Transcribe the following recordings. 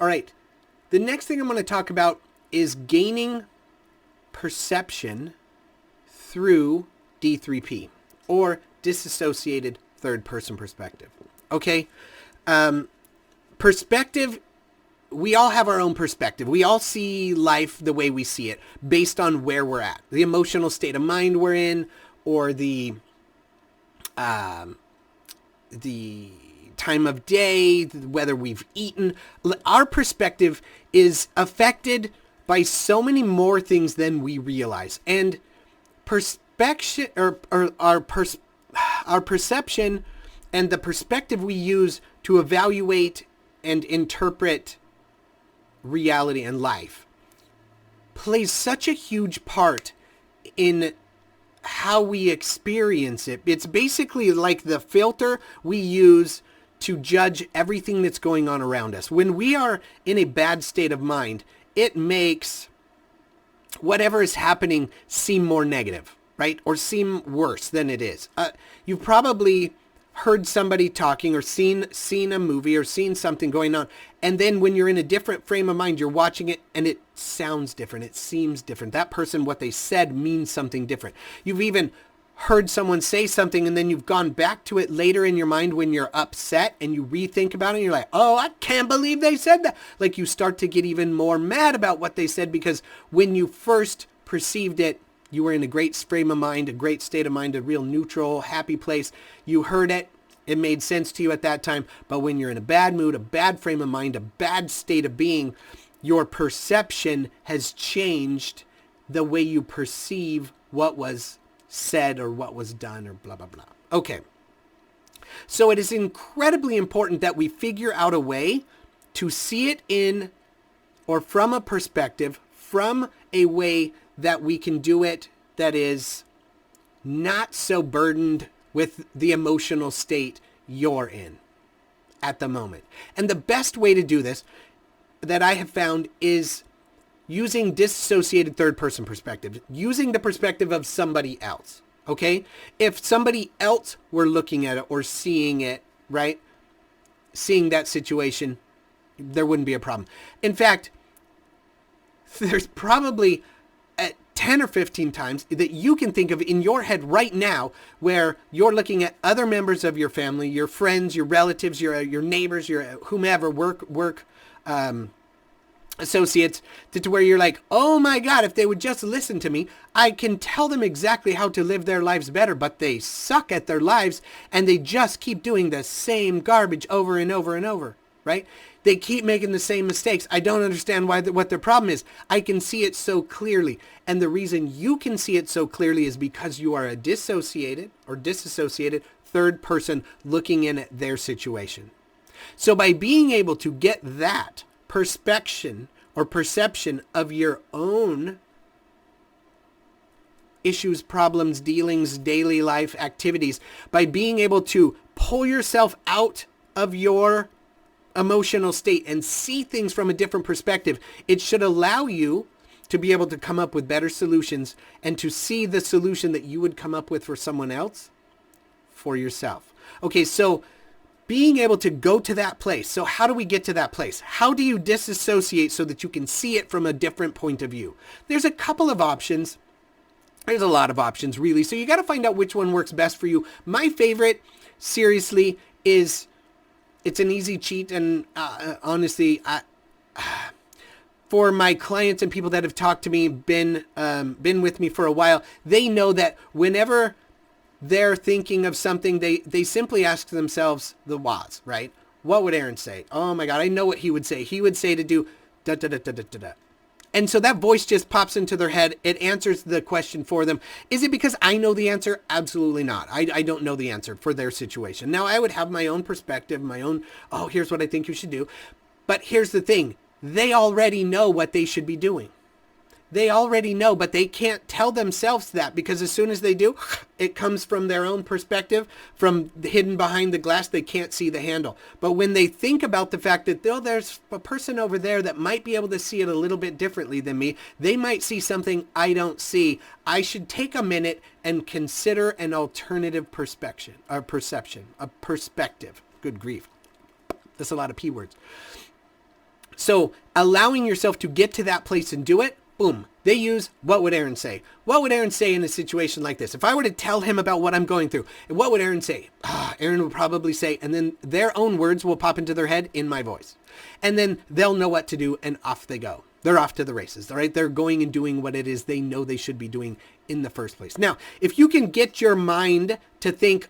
All right. The next thing I'm going to talk about is gaining perception through D3P, or dissociated third person perspective. Okay? Perspective, we all have our own perspective. We all see life the way we see it based on where we're at, the emotional state of mind we're in, or the time of day, whether we've eaten. Our perspective is affected by so many more things than we realize. And perspection, or our perception and the perspective we use to evaluate and interpret reality and life plays such a huge part in how we experience it. It's basically like the filter we use to judge everything that's going on around us. When we are in a bad state of mind, it makes whatever is happening seem more negative, right? Or seem worse than it is. You've probably heard somebody talking or seen a movie or seen something going on. And then when you're in a different frame of mind, you're watching it and it sounds different. It seems different. That person, what they said means something different. You've even heard someone say something and then you've gone back to it later in your mind when you're upset and you rethink about it and you're like, oh, I can't believe they said that. Like you start to get even more mad about what they said because when you first perceived it, you were in a great frame of mind, a great state of mind, a real neutral, happy place. You heard it. It made sense to you at that time. But when you're in a bad mood, a bad frame of mind, a bad state of being, your perception has changed the way you perceive what was said or what was done or blah, blah, blah. Okay. So it is incredibly important that we figure out a way to see it in or from a perspective, from a way that we can do it that is not so burdened with the emotional state you're in at the moment. And the best way to do this that I have found is using dissociated third-person perspective, using the perspective of somebody else, okay? If somebody else were looking at it or seeing it, right, seeing that situation, there wouldn't be a problem. In fact, there's probably 10 or 15 times that you can think of in your head right now where you're looking at other members of your family, your friends, your relatives, your neighbors, your whomever, work associates, to where you're like, oh my God, if they would just listen to me, I can tell them exactly how to live their lives better, but they suck at their lives and they just keep doing the same garbage over and over and over, right? They keep making the same mistakes. I don't understand what their problem is. I can see it so clearly. And the reason you can see it so clearly is because you are a dissociated third person looking in at their situation. So by being able to get that perception of your own issues, problems, dealings, daily life activities, by being able to pull yourself out of your emotional state and see things from a different perspective, it should allow you to be able to come up with better solutions and to see the solution that you would come up with for someone else for yourself. Okay, so being able to go to that place. So how do we get to that place? How do you disassociate so that you can see it from a different point of view? There's a couple of options. There's a lot of options, really. So you got to find out which one works best for you. My favorite, seriously, is it's an easy cheat. And honestly, for my clients and people that have talked to me, been with me for a while, they know that whenever they're thinking of something, they simply ask themselves the whys, right? What would Aaron say? Oh my God, I know what he would say. He would say to do da da da da da da da. And so that voice just pops into their head. It answers the question for them. Is it because I know the answer? Absolutely not. I don't know the answer for their situation. Now, I would have my own perspective, my own, oh, here's what I think you should do. But here's the thing. They already know what they should be doing. They already know, but they can't tell themselves that because as soon as they do, it comes from their own perspective, from hidden behind the glass. They can't see the handle. But when they think about the fact that, oh, there's a person over there that might be able to see it a little bit differently than me. They might see something I don't see. I should take a minute and consider an alternative perspective. Good grief. That's a lot of P words. So allowing yourself to get to that place and do it, boom, they use, what would Aaron say? What would Aaron say in a situation like this? If I were to tell him about what I'm going through, what would Aaron say? Aaron would probably say, and then their own words will pop into their head in my voice. And then they'll know what to do, and off they go. They're off to the races, all right? They're going and doing what it is they know they should be doing in the first place. Now, if you can get your mind to think,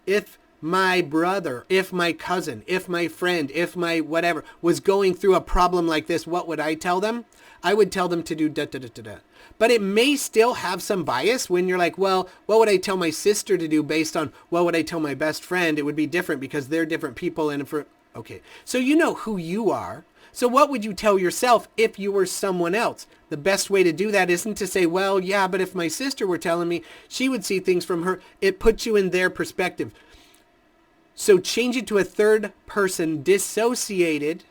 if my brother, if my cousin, if my friend, if my whatever was going through a problem like this, what would I tell them? I would tell them to do da-da-da-da-da. But it may still have some bias when you're like, well, what would I tell my sister to do based on what would I tell my best friend? It would be different because they're different people. And okay, so you know who you are. So what would you tell yourself if you were someone else? The best way to do that isn't to say, well, yeah, but if my sister were telling me, she would see things from her. It puts you in their perspective. So change it to a third person dissociated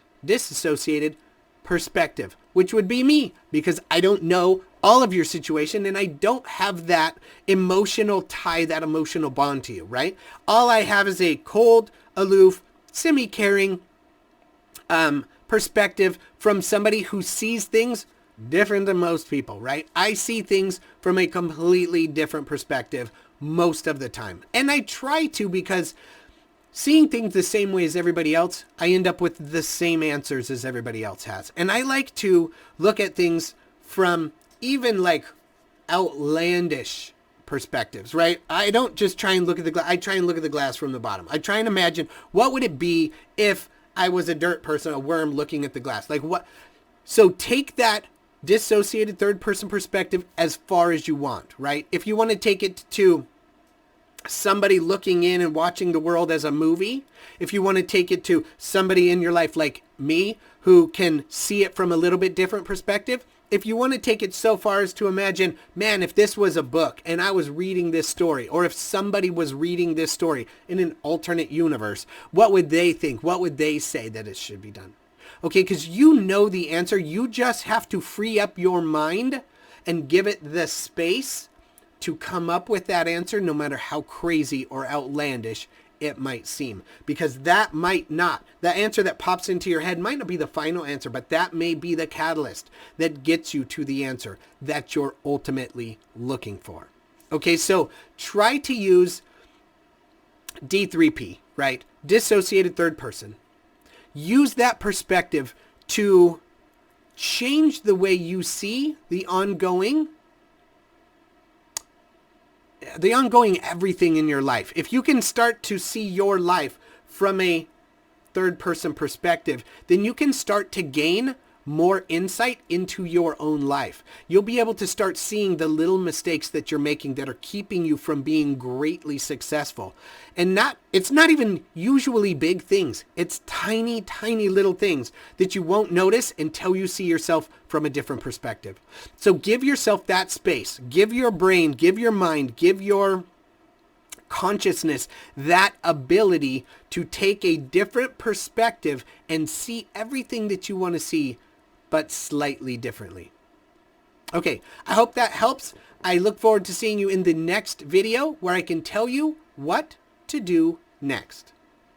perspective, which would be me, because I don't know all of your situation and I don't have that emotional tie, that emotional bond to you, right? All I have is a cold, aloof, semi-caring perspective from somebody who sees things different than most people, right? I see things from a completely different perspective most of the time. And I try to, because seeing things the same way as everybody else, I end up with the same answers as everybody else has. And I like to look at things from even like outlandish perspectives, right? I don't just try and look at the glass. I try and look at the glass from the bottom. I try and imagine, what would it be if I was a dirt person, a worm looking at the glass? Like what? So take that dissociated third person perspective as far as you want, right? If you want to take it to somebody looking in and watching the world as a movie, if you want to take it to somebody in your life like me who can see it from a little bit different perspective, if you want to take it so far as to imagine, man, if this was a book and I was reading this story, or if somebody was reading this story in an alternate universe, what would they think? What would they say that it should be done? Okay, because you know the answer. You just have to free up your mind and give it the space to come up with that answer, no matter how crazy or outlandish it might seem. Because that might not, the answer that pops into your head might not be the final answer, but that may be the catalyst that gets you to the answer that you're ultimately looking for. Okay, so try to use D3P, right? Dissociated third person. Use that perspective to change the way you see the ongoing everything in your life. If you can start to see your life from a third person perspective, then you can start to gain more insight into your own life. You'll be able to start seeing the little mistakes that you're making that are keeping you from being greatly successful. And it's not even usually big things. It's tiny, tiny little things that you won't notice until you see yourself from a different perspective. So give yourself that space. Give your brain, give your mind, give your consciousness that ability to take a different perspective and see everything that you want to see, but slightly differently. Okay, I hope that helps. I look forward to seeing you in the next video where I can tell you what to do next.